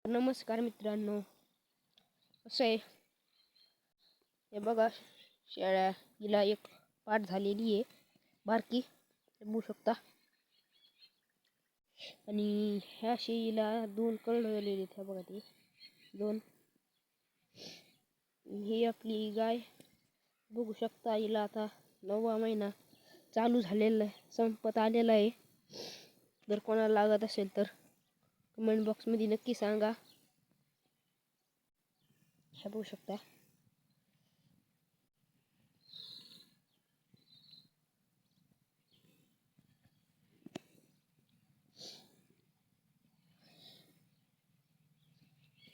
नमस्कार मित्रांनो, कसं आहे हे बघा. शेळ्या हिला एक पाठ झालेली आहे बारकी, बघू शकता. आणि ह्या शेळीला 2 कळं झालेले आहेत. बघा ते 2. ही आपली गाय बघू शकता. हिला आता 9वा महिना चालू झालेला आहे, संपत आलेला आहे. जर कोणाला लागत असेल तर कमेंट बॉक्समध्ये नक्की सांगा. हे बघू शकता.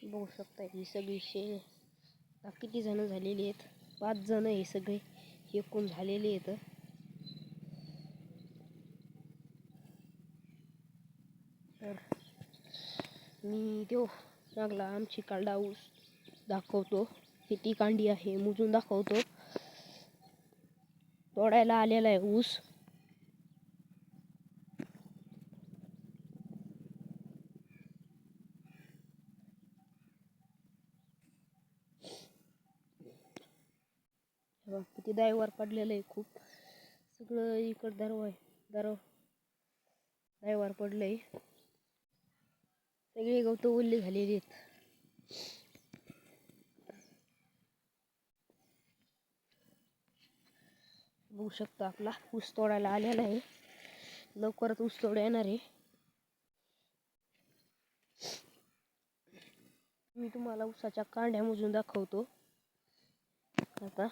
बघू शकता ही सगळी शेळी किती जण झालेली आहेत. 5 जण हे सगळे एकूण झालेले आहेत. तर मी तो चांगला आमची कांडा ऊस दाखवतो. किती कांडी आहे मोजून दाखवतो. तोडायला आलेला आहे ऊस. किती दायवर पडलेलं आहे. खूप सगळं इकड दायवर पडलंय. सगळे गवत ओल्ले झालेले आहेत. बघू शकता आपला ऊस तोडायला आलेला आहे. लवकरच ऊस तोड येणार आहे. मी तुम्हाला ऊसाच्या कांड्या मोजून दाखवतो आता.